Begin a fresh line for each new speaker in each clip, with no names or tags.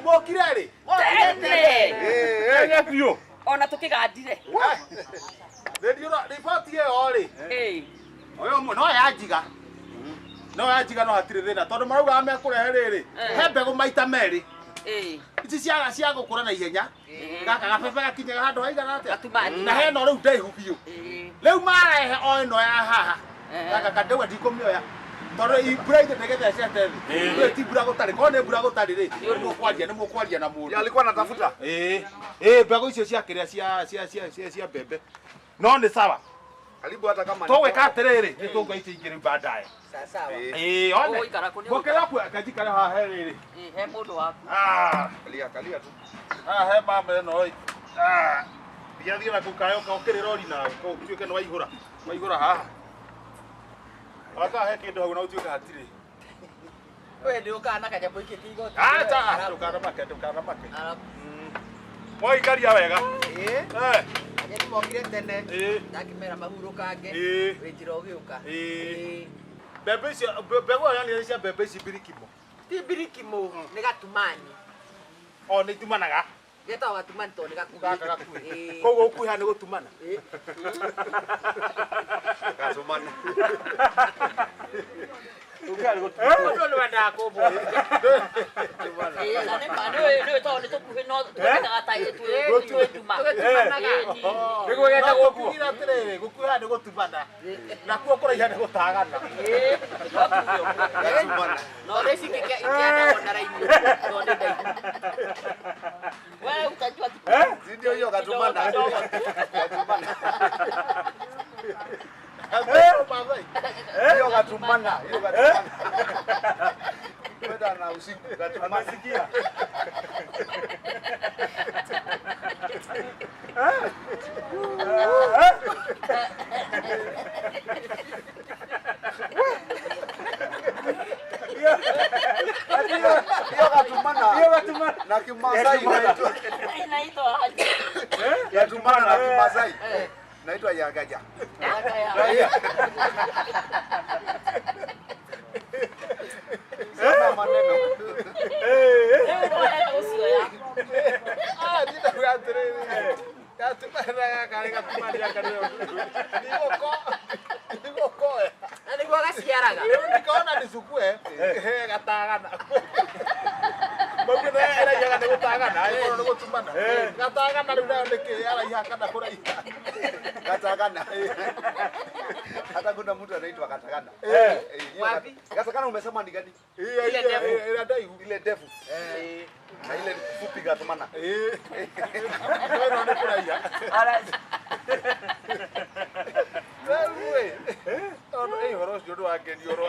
mokire ri
Enge pio.
Ona tukigandire.
Radio report yo ri oyo no yajiga no hatire thina tondu marauga mekurehe riri he mbegu maita meri ici cia gukura na ihenya gaka gabebe gakinyaga handu haigana atia na heno riu ndaihu biu riu marehe o ino ya haha gaka kadau ndikumioya tondu ibura ite ndegete ciate thi ti bura gutari ko ne bura gutari ri ni mukwaria na mundu
alikuwa anatafuta
mbegu icio cia kiria cia mbembe no ni sawa
karibu hata kama
towe katerere nitungaice ingire baadaye
sawa
one gokera ku akajikara ha herere
he mundu waku
kalia tu
he mama no biathia na kukayo ka okere rori na ko tuike no waihura haha aka he kindu hau na utuike hatiri
we ndio kana kaja boike kigo
ta ukana make moi karia wega
Nyeni mokire tene ndakimera mahurukange wejira ugiuka
bebe cia bego yani cia bebe cia birikimo
ti birikimo ni gatumani
o ni tumanaga
geta gatumani to ni gakuga
kogo ukuha ni gutumana
gatumana
ukari gutumana
ndo wanda ko bo nane mane no to ni to kuhe no tuketa tai tu tuma
Niko geta gukira tere gukuha ni gutumana na kuo kuraiha ni gutagana
no resi ke ikiana ona raini no ni dai wewe utajua
ndio hiyo gatumana hiyo gatumana kwenda na usiku gatumana
sikia
hiyo gatumana na Kimasai
inaitwa
gatumana na Kimasai naitwa yagaja sana maneno
gatumana kare gatumana kare
niko gasiaraga
nikaona nisukue gatagana Mugine era yaga ne gutagana ai no gutumana gatagana riu nayo niki ara ihakana kuraiha
gatagana hata kuna mtu anaitwa gatagana
wapi
gatagana umesema ni gani
ile devu
ile devu na ile fupi gatumana
no ne kuraiha
ara
wewe ono horo cio ndo angenioro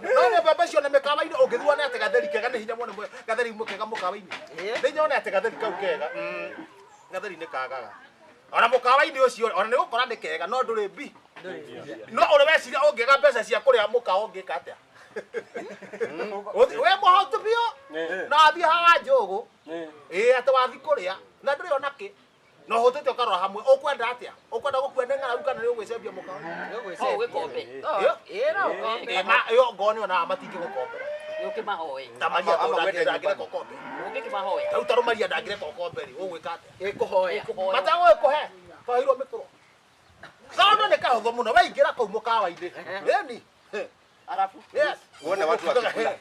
no baba cio na mekawa-ini ungithua na ate gatheri kega ni hinya muone gatheri mukega mukawa-ini ni nyone ate gatheri kau kega gatheri ni kagaga ona mukawa-ini ucio ona ni gukora ni kega no nduri mbi no uri weciria ungiga mbeca cia kuria mukawa ungika atia we muhotu bio na athi hawa njugu ate wathi kuria na nduri onaki no hotete ukarora hamwe ukwenda atia ukwenda gukwenda ngara ukana ni ugwicembia mukawa
ugikombe
yo ngoni ona matingi gukombera
ukimahoe
tamaria ndangire kokombe
ukimahoe
utarumaria ndangire kokombe ri ugwika atia
ikuhoya
matago ikuhe twahirwo mikoro kaona ni kahotho muno waingira kau mukawa-ini yani
arafu
yes
uone watu wakikula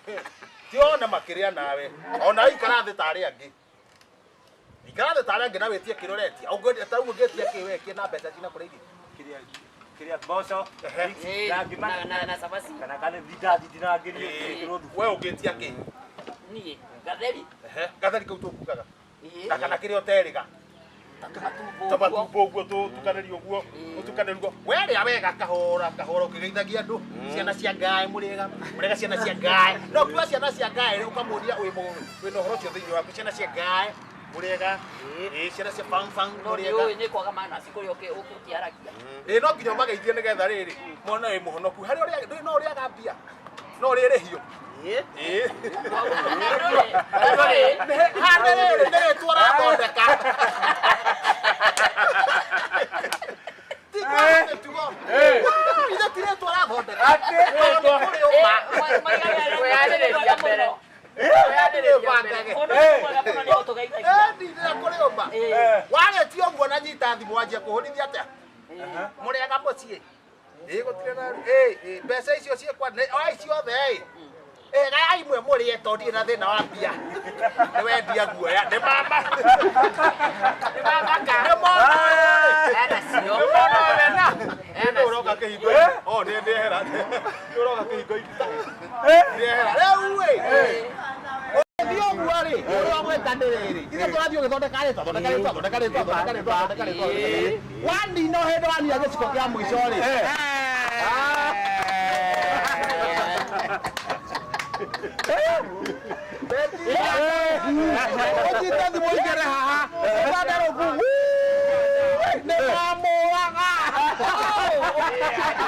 tiona makiria nawe ona ikara thi tari angi ikara thi tari angi na wetie kiroretia ungwe ta ugu ngetia kiwekie na mbeca cina kureithia
Kiria boso
na sabasi
kana kale vidadi dinagerio kirodu
we ungetia ki
ni gatheri
gatheri kau tukugaga kana kiri oteriga tabatubo guo tukanerio guo utukanerio were awega kahora ukigeithagia andu ciana cia ngai muriga ciana cia ngai no kwa ciana cia ngai ukamuria wino horo cio thiini waku ciana cia ngai muriga ciana cia fang muriga
ni kwaga mana cikuri ukutiaragia
no nginya mageithie nigetha riri mona wi muhonoku hari uri no uri agambia no uri rihio hanere ne twara thondeka tire twara thondeka nĩ bangage ndindĩra kũrĩũmba wagetia ũguo na nyita thimũ wanjia kũhũrithia atĩa mũrĩega mũciĩ gũtirĩ na mbeca icio ciĩkwa ciothe gai imwe mũrĩe tondũ ndirĩ na thĩna wa mbia nĩ wendia guoya nĩ mama nĩ mona nĩ ũroka kĩhingo nĩ ndĩehera nĩ ũroka kĩhingo ndĩehera rĩu thiĩ ũguo rĩ ũrĩa gwĩtanĩrĩrĩ ithe tũrathiĩ ũgĩthondeka rĩtwa wanina hĩndĩ wanina gĩciko kĩa mũico rĩ ũnyite thimũ igere haha ũbanderũku nĩ mamũraga